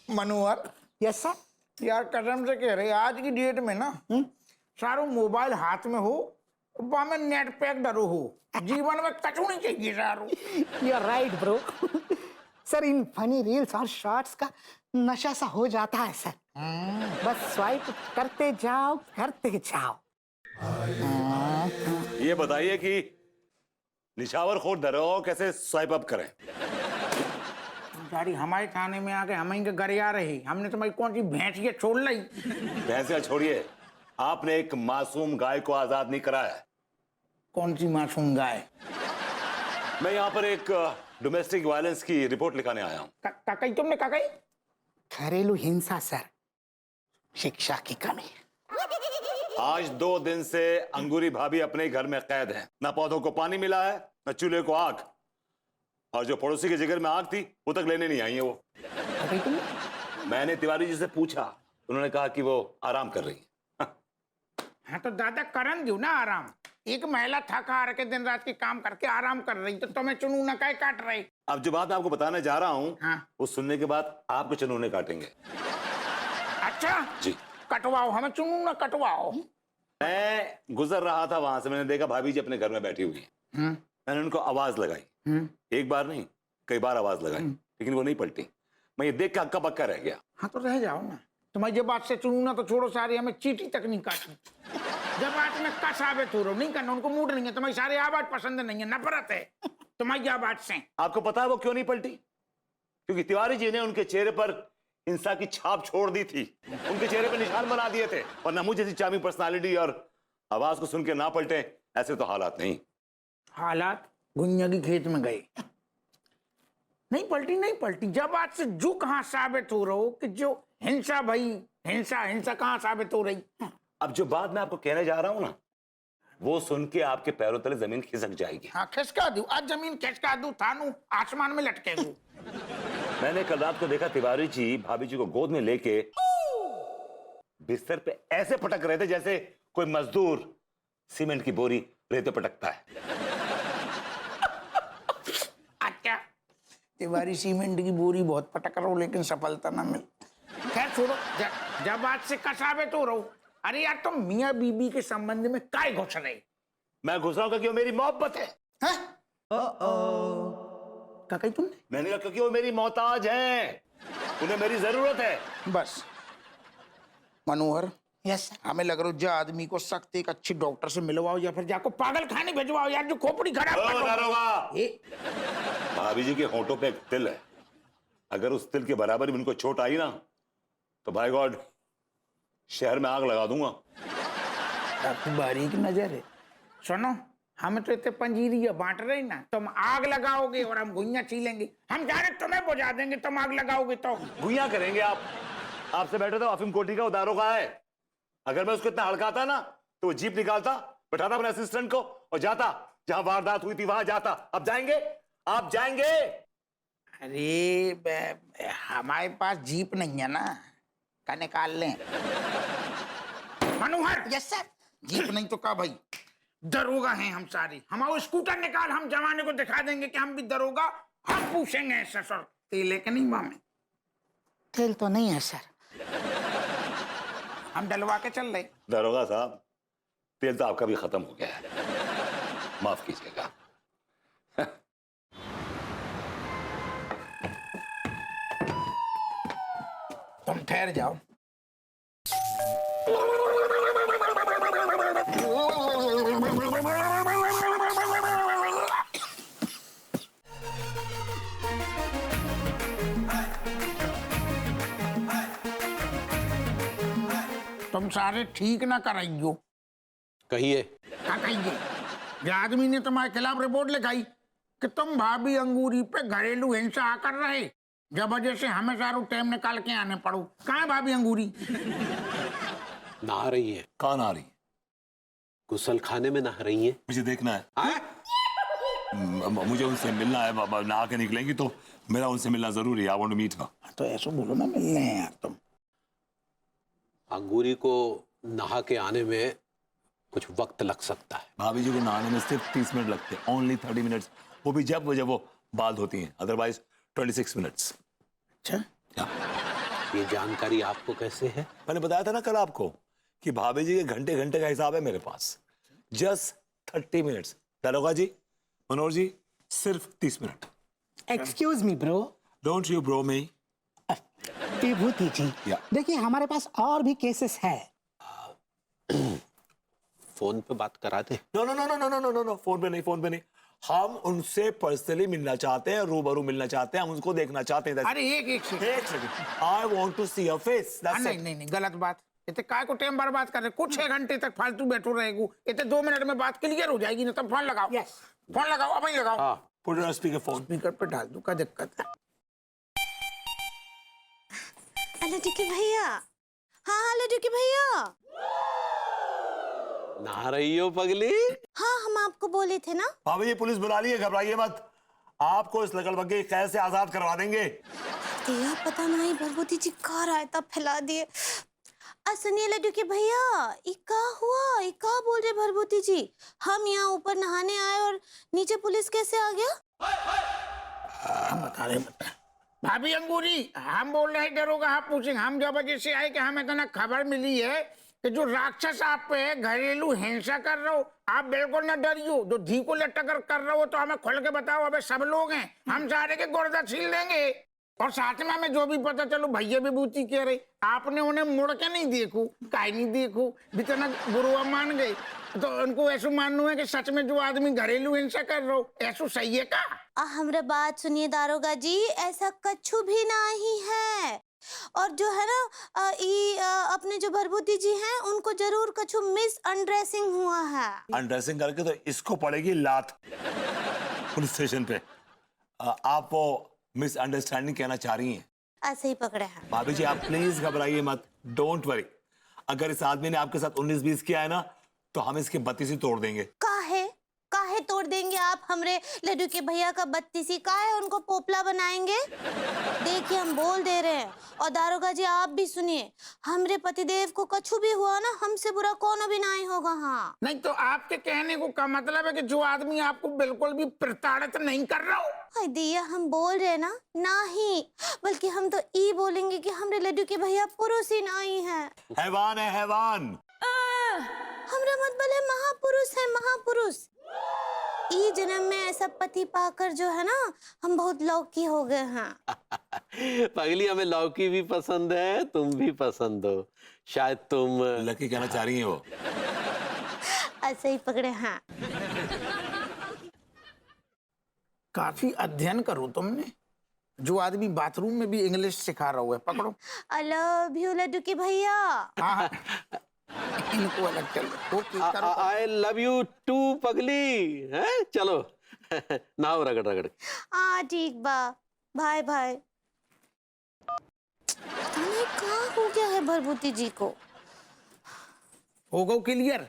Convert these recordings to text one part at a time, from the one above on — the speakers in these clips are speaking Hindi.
मनोहर, यस सर। यार कसम से कह रहे आज की डेट में ना सारो मोबाइल हाथ में हो, में नेट पैक डरो हो, जीवन में कछु नहीं चाहिए सारो। You are right bro. Sir इन फनी रील्स और शॉर्ट्स का नशा सा हो जाता है सर। बस स्वाइप करते जाओ करते जाओ। ये बताइए कि निछावर खोर दरों कैसे स्वाइप अप करें? गाड़ी हमारे थाने में आके हम के घर आ रही, हमने तुम्हारी कौन सी भैंस ये छोड़ ली? भैंसिया छोड़िए, आपने एक मासूम गाय को आजाद नहीं कराया। कौन सी मासूम गाय? मैं यहाँ पर एक डोमेस्टिक वायलेंस की रिपोर्ट लिखाने आया हूँ। काकई तुमने काकई? घरेलू हिंसा सर, शिक्षा की कमी। आज 2 दिन से अंगूरी भाभी अपने घर में कैद है। ना पौधों को पानी मिला है, न चूल्हे को आग, और जो पड़ोसी के जिगर में आग थी वो तक लेने नहीं आई है वो। मैंने तिवारी जी से पूछा, उन्होंने कहा कि वो आराम कर रही है। हाँ तो दादा करन दो ना आराम। एक महिला थका हार के दिन रात की काम करके आराम कर रही, तो तुम्हें चुनूना काय काट रहे? अब जो बात मैं आपको बताने जा रहा हूँ, हाँ। वो सुनने के बाद आपको चुनूने काटेंगे। अच्छा जी, कटवाओ, हमें चुनूना कटवाओ। मैं गुजर रहा था वहां से, मैंने देखा भाभी जी अपने घर में बैठी हुई है। मैंने उनको आवाज लगाई, एक बार नहीं कई बार आवाज लगाई, लेकिन वो नहीं पलटी। मैं ये देख के हक्का बक्का रह गया। हाँ तो रह जाओ ना, तुम्हारी जब बात से चुनूना तो छोड़ो, सारी हमें चीटी तक नहीं काटनी। जब बात में का साबित हो रहा नहीं करना, उनको मूड नहीं है, तुम्हारी सारी आवाज पसंद नहीं है, नफरत है तुम्हारी आवाज से। आपको पता है वो क्यों नहीं पलटी? क्योंकि तिवारी जी ने उनके चेहरे पर हिंसा की छाप छोड़ दी थी, उनके चेहरे पर निशान बना दिए थे। और ना मुझे जैसी चार्मिंग पर्सनालिटी और आवाज को सुन के ना पलटे, ऐसे तो हालात नहीं। हालात गुनिया की खेत में गए, नहीं पलटी नहीं पलटी। जब आज से जो कहां साबित हो रहा हो कि जो हिंसा भाई हिंसा हिंसा कहां साबित हो रही? अब जो बात मैं आपको कहने जा रहा हूं ना, वो सुन के आपके पैरों तले जमीन खिसक जाएगी। हाँ खिसका दू, आज जमीन खिसका दू, थानू आसमान में लटके दू। मैंने कल रात को देखा तिवारी जी भाभी जी को गोद में लेके बिस्तर पे ऐसे पटक रहे थे जैसे कोई मजदूर सीमेंट की बोरी रेते पटकता है। अच्छा, तिवारी सीमेंट की बोरी बहुत पटक रहा हूं लेकिन सफलता ना मिल। खैर छोड़ो, जब आज से का साबित हो रहा हूं। अरे यार तुम मियाँ बीबी के संबंध में काय घुस रहे? मैं घुस रहा हूं क्योंकि वो मेरी मोहब्बत है। क्या कही तुमने? मैंने कहा क्योंकि वो मेरी मोहताज है, उन्हें मेरी जरूरत है। बस मनोहर, यस हमें लग रहा है जो आदमी को सख्त एक अच्छे डॉक्टर से मिलवाओ या फिर जाको पागल खाने भिजवाओ यार, जो खोपड़ी खराब कर रहा है। भाभी जी के होंठों पे एक तिल है, अगर उस तिल के बराबर भी उनको चोट आई ना तो बाय गॉड शहर में आग लगा दूंगा। आपकी बारीक नजर है। सुनो, हम तो इतने पंजीरिया बांट रहे ना, तुम आग लगाओगे और हम गुइयां छीलेंगे। हम जाने तुम्हें बुझा देंगे, तुम आग लगाओगे तो गुइया करेंगे आप। आपसे बैठे तो अफीम कोठी का उदारों का है, अगर मैं उसको इतना हड़काता ना तो वो जीप निकालता, बैठाता अपने असिस्टेंट को और जाता जहां वारदात हुई थी वहां जाता। अब जाएंगे? आप जाएंगे? अरे हमारे पास जीप नहीं है ना, का निकाल लें। मनोहर, यस सर। जीप नहीं तो का भाई, दरोगा हैं हम सारे। हमारा स्कूटर निकाल, हम जमाने को दिखा देंगे कि हम भी दरोगा। हम पूछेंगे सर तेल है कि नहीं मामे? तेल तो नहीं है सर। हम डलवा के चल रहे। दरोगा साहब, तेल तो आपका भी खत्म हो गया है, माफ कीजिएगा। तुम ठहर जाओ। तुम सारे ठीक ना कराइयो। कहिए। क्या कहिए? आदमी ने तुम्हारे खिलाफ रिपोर्ट लिखाई कि तुम भाभी अंगूरी पे घरेलू हिंसा कर रहे, जब वजह से हमें सारू टाइम निकाल के आने पड़ो। कहाँ है भाभी अंगूरी? नहा रही है। कहाँ नहा रही? गुसल खाने में नहा रही है। मुझे देखना है। मुझे उनसे मिलना है। नहा के निकलेंगी तो मेरा उनसे मिलना जरूरी है। I want to meet her. तो ऐसे बोलो ना, मिलने हैं यार तुम। अंगूरी को नहा के आने में कुछ वक्त लग सकता है। भाभी जी को नहाने में सिर्फ 30 मिनट लगते हैं, ओनली 30 मिनट्स, वो भी जब वो बाल धोती हैं, अदरवाइज 26 मिनट्स। अच्छा, ये जानकारी आपको कैसे है? मैंने बताया था ना कल आपको कि भाभी जी के घंटे घंटे का हिसाब है मेरे पास। Just 30 minutes. दारोगा जी, मनोज जी, सिर्फ 30 minute. Excuse me bro. Don't you bro me. Vibhuti ji, yeah. देखिए हमारे पास और भी केसेस है। फोन पे बात करा दे। No no no no no no no no, phone पे नहीं, फोन पे नहीं। हम उनसे पर्सनली मिलना चाहते हैं, रूबरू मिलना चाहते हैं, हम उनको देखना चाहते हैं। अरे एक सेकंड। एक second. I want to see your face. नहीं नहीं नहीं, गलत बात। इतने काय को टाइम बर्बाद कर रहे, कुछ 6 घंटे तक फालतू बैठो रहेगू। इतने 2 मिनट में बात क्लियर हो जाएगी ना। तब फोन लगाओ। Yes. फोन लगाओ, अब ही लगाओ। हाँ, put on speaker phone. Speaker पे डाल दूं, क्या दिक्कत है? हेलो टिकी भैया। हाँ हेलो टिकी भैया। नहा रही हो पगली? हाँ हम आपको बोले थे ना। भाभी जी पुलिस बुला ली है, घबराइए मत। आपको इस लगड़बग्गे की कैद से आजाद करवा देंगे। दिया पता नहीं भरभूति जी कहाँ रायता फैला दिए। सुनिए लड्डू के भैया, ये का हुआ? ये का बोल रहे भरभूति जी? हम यहाँ ऊपर नहाने आए और नीचे पुलिस कैसे आ गया? हम बता रहे बता। भाभी अंगूरी, हम बोल रहे हैं डरोगा, आप पूछेंगे। हम जब वजह से आए कि हमें इतना खबर मिली है कि जो राक्षस आप पे घरेलू हिंसा कर रहे हो, आप बिल्कुल न डरियो। जो धी को लटकर कर रहे हो तो हमें खुल के बताओ। अबे सब लोग हैं, हम सारे के गुर्दा छील देंगे। और साथ में हमें जो भी पता चलो भैया विभूति कह रहे, आपने उन्हें मुड़ के नहीं देखू, काहे नहीं देखू, इतना गुरुआ मान गए तो उनको ऐसा मानना है कि सच में जो आदमी घरेलू हिंसा कर रहे हो ऐसा सही है का? हमरा बात सुनिए दारोगा जी, ऐसा कछु भी नहीं है। और जो है ना अपने जो भरभूति जी हैं उनको जरूर कछु मिस अंडरड्रेसिंग हुआ है। अनड्रेसिंग करके तो इसको पड़ेगी लात पुलिस स्टेशन पे। आप वो मिसअंडरस्टैंडिंग कहना चाह रही हैं? ऐसे ही पकड़े हैं। भाभी जी आप प्लीज घबराइए मत, डोंट वरी। अगर इस आदमी ने आपके साथ 19-20 किया है ना तो हम इसके 32 ही तोड़ देंगे। काहे काहे तोड़ देंगे आप हमरे लड्डू के भैया का 32? काहे उनको पोपला बनाएंगे? देखिए हम बोल दे रहे हैं। और दारोगा जी आप भी सुनिए, हमरे पतिदेव को कछु भी हुआ ना, हमसे बुरा कौन भी नहीं होगा। हाँ नहीं तो आपके कहने को का मतलब है कि जो आदमी आपको बिल्कुल भी प्रताड़ित नहीं कर रहा हो? हाय दिया, हम बोल रहे ना नहीं, बल्कि हम तो ई बोलेंगे कि हमरे लड्डू के भैया पुरुष ही नहीं है। हैवान है हैवान। हमरा मतलब है महापुरुष है, महापुरुष। ई जन्म में ऐसा पति पाकर जो है ना हम बहुत लौकी हो गए हैं। पगली हमें लौकी भी पसंद है, तुम भी पसंद हो। शायद तुम लकी कहना चाह रही हैं वो। ऐसे ही पकड़े हैं। काफी अध्ययन करो तुमने। जो आदमी बाथरूम में भी इंग्लिश सिखा रहा है, पकड़ो। आई लव यू लड्डू के भैया। हाँ इनको अलग चलो। ओके करो। आई लव यू टू पगली है। चलो नाव रगड़ रगड़। हाँ ठीक बा, भाई भाई। पता नहीं कहाँ हो गया है भरभूति जी को। हो गो क्लियर।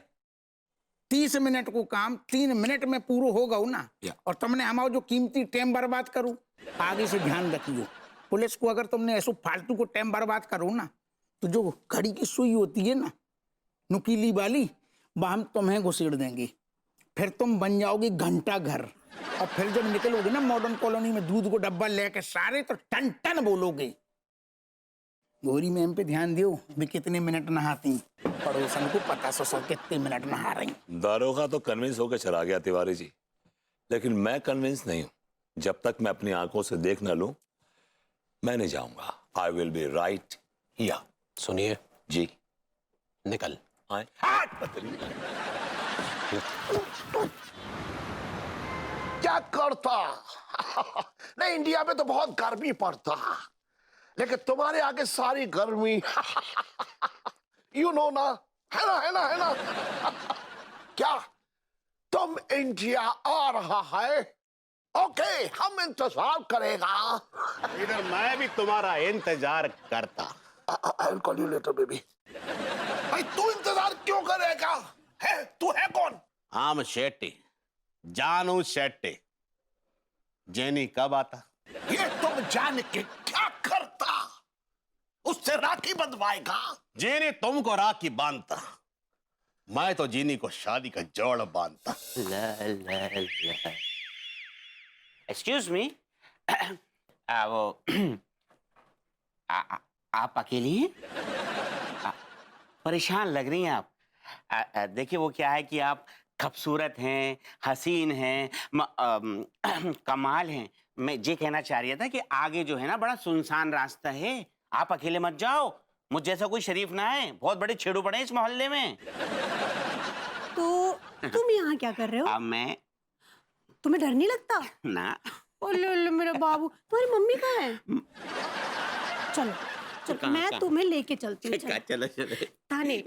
30 मिनट को काम 3 मिनट में पूरा हो गो ना। और तुमने हमारा जो कीमती टाइम बर्बाद करो, आगे से ध्यान रखियो। पुलिस को अगर तुमने ऐसा फालतू को टाइम बर्बाद करो ना तो जो घड़ी की सुई होती है ना नुकीली वाली, वह हम तुम्हें घुसेड़ देंगे। फिर तुम बन जाओगे घंटा घर। और फिर जब निकलोगे ना मॉडर्न कॉलोनी में दूध को डब्बा लेके सारे, तो टन टन बोलोगे। गोरी मैम पे ध्यान दियो, भी कितने मिनट नहाती, पड़ोसन को पता सो कितने मिनट नहा रही। दारोगा तो कन्विंस होकर चला गया तिवारी जी, लेकिन मैं कन्विंस नहीं हूं। जब तक मैं अपनी आंखों से देख ना लूं मैं नहीं जाऊंगा। I will be right here. सुनिए जी निकल। आए। क्या करता? नहीं इंडिया में तो बहुत गर्मी पड़ता, लेकिन तुम्हारे आगे सारी गर्मी यू नो ना, है ना, है ना, है ना। क्या तुम इंडिया आ रहा है? ओके हम इंतजार करेगा। इधर मैं भी तुम्हारा इंतजार करता। I will call you later baby. भाई तू इंतजार क्यों करेगा? है तू है कौन? हम शेट्टी, जानू शेट्टी। जेनी कब आता? ये तुम जान के क्या करता? उससे राखी बंधवाएगा? जेनी तुमको राखी बांधता, मैं तो जीनी को शादी का जोड़ बांधता। एक्सक्यूज मी वो आप अकेली हैं? परेशान लग रही हैं आप। देखिए वो क्या है कि आप खूबसूरत हैं, हसीन हैं, कमाल हैं। मैं ये कहना चाह रहा था कि आगे जो है ना बड़ा सुनसान रास्ता है, आप अकेले मत जाओ। मुझ जैसा कोई शरीफ ना है, बहुत बड़े छेड़ू पड़े हैं इस मोहल्ले में। तो तुम यहाँ क्या कर रहे हो? अब मैं तुम्हें डर नहीं लगता? ना ओले मेरा बाबू, तुम्हारी मम्मी कहाँ है? चलो चलो, मैं तुम्हें लेके चलती हूँ। चलो। चलो चलो थाने।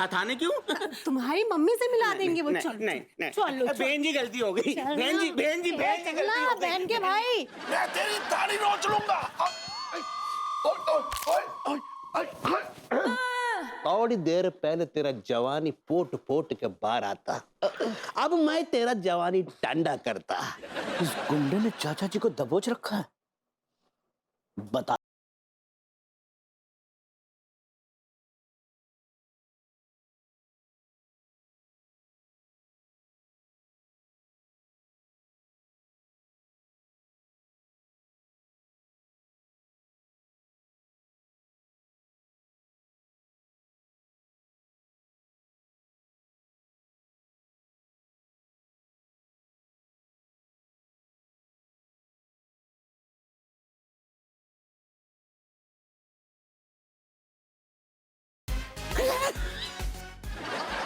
थाने क्यों? तुम्हारी मम्मी से मिला देंगे वो। चलो नहीं नहीं चलो बहन जी गलती हो गई। बहन जी गलती हो गई। बहन के भाई। मैं तेरी दाढ़ी नोच लूंगा। थोड़ी देर पहले तेरा जवानी पोट पोट के बाहर आता, अब मैं तेरा जवानी टांडा करता। इस गुंडे ने चाचा जी को दबोच रखा है। बता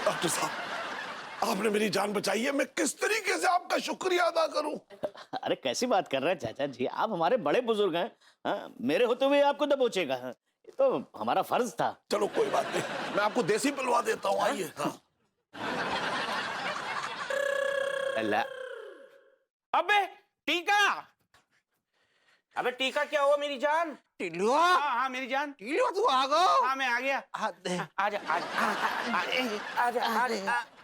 डॉक्टर साहब, आपने मेरी जान बचाई है। मैं किस तरीके से आपका शुक्रिया अदा करूं? अरे कैसी बात कर रहे हैं चाचा जी, आप हमारे बड़े बुजुर्ग हैं। हाँ, मेरे होते हुए आपको दबोचेगा? हाँ, ये तो हमारा फर्ज था। चलो कोई बात नहीं, मैं आपको देसी पिलवा देता हूँ। आइए। हाँ। अबे टीका, अबे टीका क्या हुआ मेरी जान? टिल्लुआ, हाँ मेरी जान। टिल्लुआ तू आ गया? हाँ मैं आ गया। आजा आजा आजा।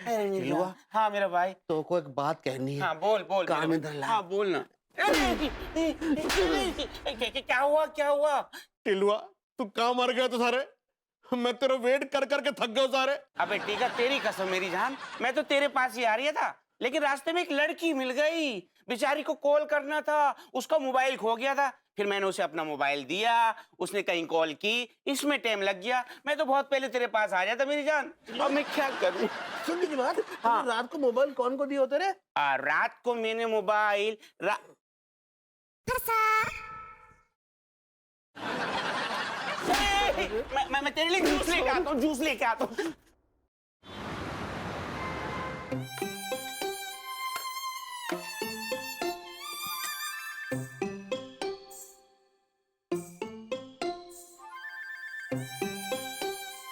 टिल्लुआ, हाँ मेरा भाई। तो को एक बात कहनी है। हाँ बोल बोल। कान इधर ला। हाँ बोल ना। क्या हुआ क्या हुआ? टिल्लुआ, तू कहाँ मर गया तो सारे? मैं तेरा वेट कर करके थक गया सारे। अबे टीका तेरी कसम मेरी जान, मैं तो तेरे पास ही आ रही था, लेकिन रास्ते में एक लड़की मिल गई। बेचारी को कॉल करना था, उसका मोबाइल खो गया था। फिर मैंने उसे अपना मोबाइल दिया, उसने कहीं कॉल की, इसमें टाइम लग गया। मैं तो बहुत पहले तेरे पास आ जाता मेरी जान। अब मैं क्या करूं? सुन की बात, हाँ। रात को मोबाइल कौन को दिए होते रे? रात को मैंने मोबाइल मैं तेरे लिए जूस लेके आता हूँ, जूस लेके आता हूँ।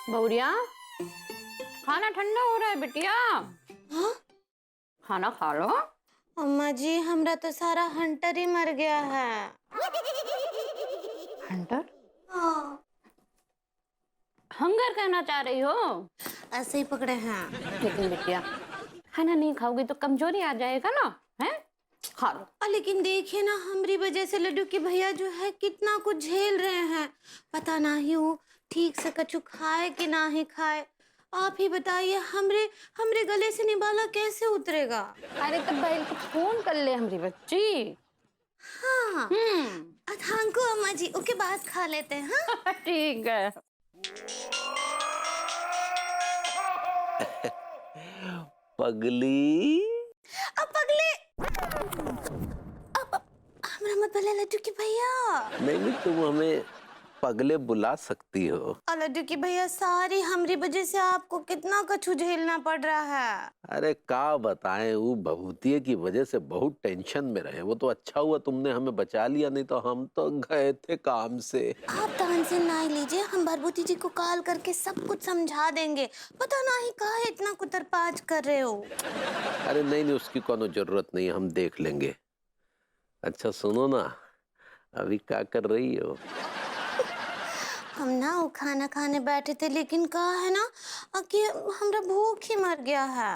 बहुरिया, खाना ठंडा हो रहा है बिटिया। हाँ? खाना खा लो। अम्मा जी, हमरा तो सारा हंटर ही मर गया है। हंटर? हाँ, हंगर कहना चाह रही हो? ऐसे ही पकड़े हैं। लेकिन बिटिया, खाना नहीं खाओगी तो कमजोरी आ जाएगा ना, है? खा लो। लेकिन देखिए ना, हमारी वजह से लड्डू के भैया जो है कितना कुछ झेल रहे हैं। पता नहीं वो ठीक से कछु खाए कि ना ही खाए। आप ही बताइए, हमरे गले से निवाला कैसे उतरेगा? अरे तो बैल को फोन कर ले हमारी बच्ची। हाँ, थांको अम्मा जी, उसके बाद खा लेते हैं। हाँ? ठीक है। पगली, अब पगले, अब हमरा मत बोले लड्डू के भैया। नहीं तुम हमें पगले बुला सकती हो। लड्डू की भैया, सारी हमारी वजह से आपको कितना कछु झेलना पड़ रहा है। अरे का बताएं, वो भभूतिये की वजह से बहुत टेंशन में रहे। वो तो अच्छा हुआ तुमने हमें बचा लिया, नहीं तो हम तो गए थे काम से। आप टेंशन ना लीजिए, हम भरभूति जी को कॉल करके सब कुछ समझा देंगे। पता नहीं काहे इतना कुतरपाज कर रहे हो। अरे नहीं उसकी कोनो जरूरत नहीं, हम देख लेंगे। अच्छा सुनो ना, अभी क्या कर रही हो? हम ना वो खाना खाने बैठे थे, लेकिन कहा है ना कि हमरा भूख ही मर गया है।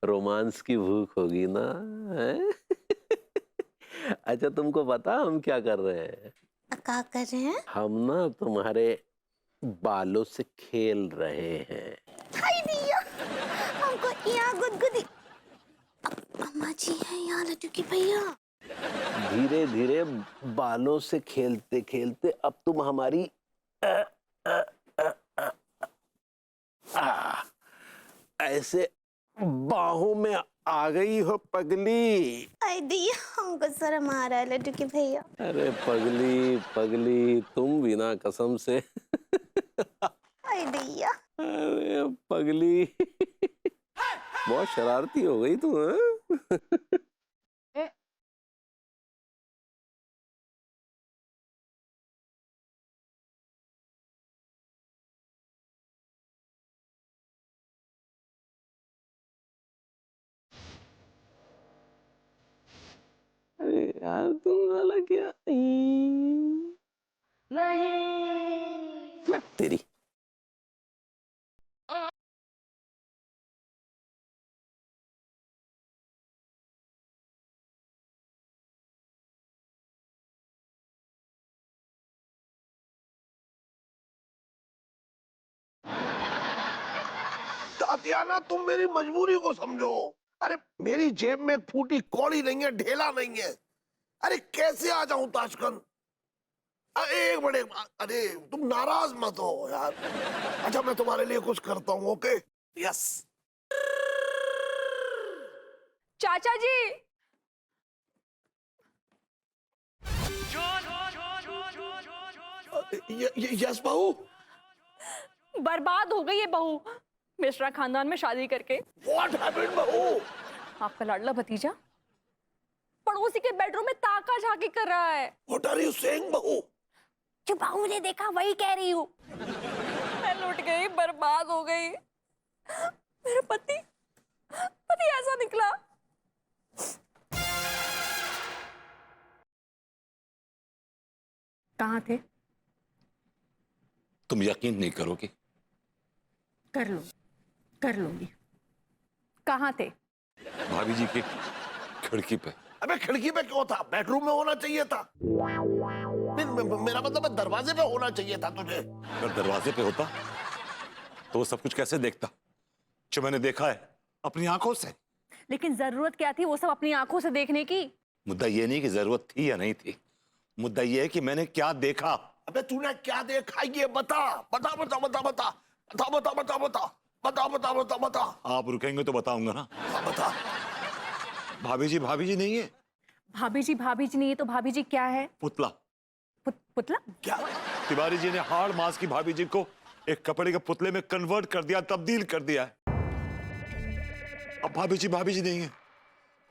रोमांस की भूख होगी ना, है? अच्छा तुमको पता हम क्या कर रहे हैं? क्या कर रहे हैं? हम ना तुम्हारे बालों से खेल रहे हैं। हाय दिया, हमको यहाँ गुदगुदी। अम्मा जी, बिजी हैं यहाँ लड्डू के भैया। धीरे धीरे बालों से खेलते खेलते अब तुम हमारी ऐसे बाहों में आ गई हो पगली। आई दैया, हमको शर्म आ रहा है लड्डू के भैया। अरे पगली पगली, तुम बिना कसम से आई दैया। अरे पगली बहुत शरारती हो गई तू। हाँ? अरे यार तुम वाला क्या नहीं तेरी। तातियाना, तुम मेरी मजबूरी को समझो। अरे मेरी जेब में फूटी कौड़ी नहीं है, ढेला नहीं है। अरे कैसे आ जाऊं ताशकंद? एक मिनट, अरे तुम नाराज मत हो यार। अच्छा मैं तुम्हारे लिए कुछ करता हूँ, ओके? यस। चाचा जी, यस बहू। बर्बाद हो गई ये बहू मिश्रा खानदान में शादी करके। What happened बहू? आपका लाडला भतीजा पड़ोसी के बेडरूम में ताका झाकी कर रहा है। What are you saying बहू? जो बहू ने देखा वही कह रही हूँ। मैं लुट गई, बर्बाद हो गई। मेरा पति ऐसा निकला। कहाँ थे? तुम यकीन नहीं करोगे। कर लूंगी। कहाँ थे? भाभी जी की खिड़की पे। अबे खिड़की पे क्यों था? बेडरूम में होना चाहिए था। मेरा मतलब है दरवाजे पे होना चाहिए था तुझे। अगर दरवाजे पे होता तो वो सब कुछ कैसे देखता जो मैंने देखा है अपनी आंखों से। लेकिन जरूरत क्या थी वो सब अपनी आंखों से देखने की? मुद्दा ये नहीं कि जरूरत थी या नहीं थी, मुद्दा ये है कि मैंने क्या देखा। अबे तूने क्या देखा ये बता। बता बता बता बता बता बता बता बता बता बता बता बता। आप रुकेंगे तो बताऊंगा ना। बता। भाभी जी नहीं है। भाभी जी नहीं है तो भाभी जी क्या है? पुतला। पुतला? क्या? तिवारी जी ने हाड़ मास की भाभी जी को एक कपड़े के पुतले में कन्वर्ट कर दिया, तब्दील कर दिया है। अब भाभी जी नहीं है।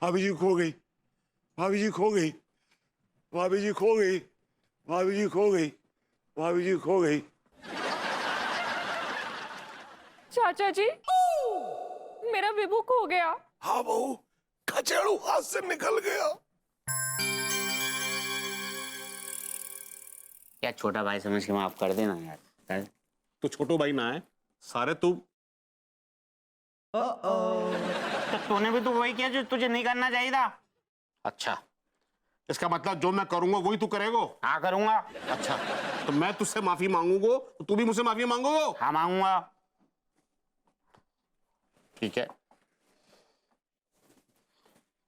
भाभी जी खो गई, भाभी जी खो गई, भाभी जी खो गई, भाभी जी खो गई, भाभी जी खो गई। चाचा जी, मेरा विभू खो गया। हाँ बहू, खचेड़ू हाथ से निकल गया। क्या छोटा भाई समझ के माफ कर देना यार। तो छोटो भाई ना है सारे तू। तो तूने भी तो वही किया जो तुझे नहीं करना चाहिए था। अच्छा, इसका मतलब जो मैं करूंगा वही तू करेगा? हाँ करूंगा। अच्छा, तो मैं तुझसे माफी मांगूंगा तो तू भी मुझसे माफी मांगोगा? हाँ मांगूंगा। ठीक है,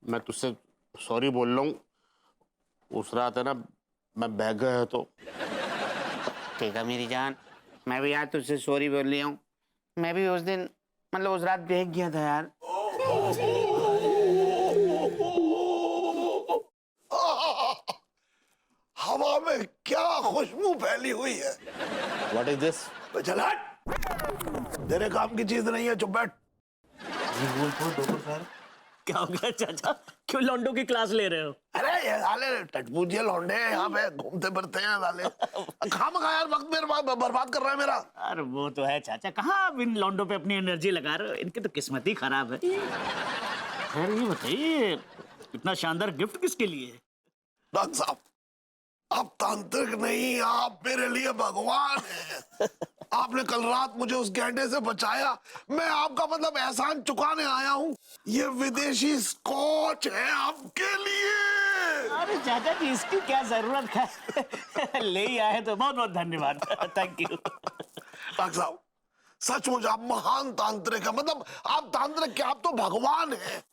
मैं तुझसे सॉरी बोल रहा हूँ। उस रात है ना मैं बह गया तो। ठीक है मेरी जान, मैं भी यार तुझसे सॉरी बोल रही हूँ। मैं भी उस दिन मतलब उस रात बह गया था यार। हवा में क्या खुशबू फैली हुई है। What is this? चल हट, तेरे काम की चीज नहीं है, चुप बैठ। क्या हो गया चाचा, क्यों लौंडों की क्लास ले रहे हो? अरे ये साले टटपूजिए लौंडे हैं यहाँ पे, घूमते फिरते हैं साले। खामखा यार वक्त मेरा बर्बाद कर रहा है मेरा। अरे वो तो है चाचा, कहाँ आप इन लौंडों पे अपनी एनर्जी लगा रहे हो? इनकी तो किस्मत ही खराब है। खैर ये बताइए, इतना शानदार गिफ्ट किसके लिए है? डॉक्टर साहब, आप तांत्रिक नहीं, आप मेरे लिए भगवान हैं। आपने कल रात मुझे उस गैंडे से बचाया, मैं आपका मतलब एहसान चुकाने आया हूँ। ये विदेशी स्कॉच है आपके लिए। अरे चाचा जी इसकी क्या जरूरत है? ले ही आए तो बहुत बहुत धन्यवाद। Thank you. डॉक्टर साहब, सचमुच आप महान तांत्रिक है, मतलब आप तांत्रिक क्या, आप तो भगवान हैं।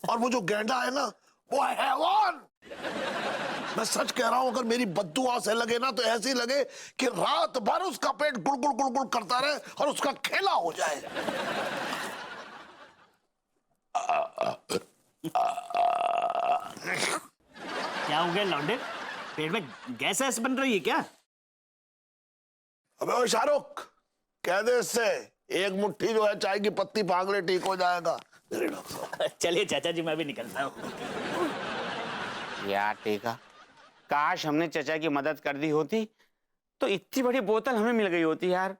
और वो जो गैंडा है ना, वो है हैवान। मैं सच कह रहा हूं, अगर मेरी बद्दुआ से लगे ना तो ऐसे ही लगे कि रात भर उसका पेट गुड़गुड़ गुड़गुड़ करता रहे और उसका खेला हो जाए। क्या हो गया लौंडे? पेट में गैस ऐस बन रही है क्या? अबे ओ शाहरुख, कह दे इससे एक मुट्ठी जो है चाय की पत्ती भाग ले, ठीक हो जाएगा। चलिए चाचा जी, मैं भी निकलता हूँ। यार टेका, काश हमने चचा की मदद कर दी होती तो इतनी बड़ी बोतल हमें मिल गई होती यार।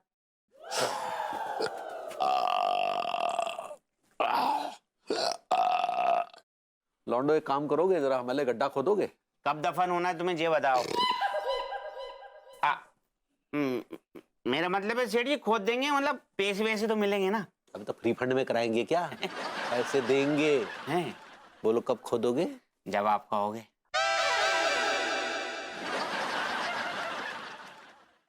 लौंडो एक काम करोगे, जरा हमारे लिए गड्ढा खोदोगे? कब दफन होना है तुम्हें ये बताओ। मेरा मतलब है सेठ जी, खोद देंगे, मतलब पैसे वैसे तो मिलेंगे ना? अभी तो फ्री फंड में कराएंगे क्या? पैसे देंगे। हैं? बोलो कब खोदोगे? जब आप कहोगे।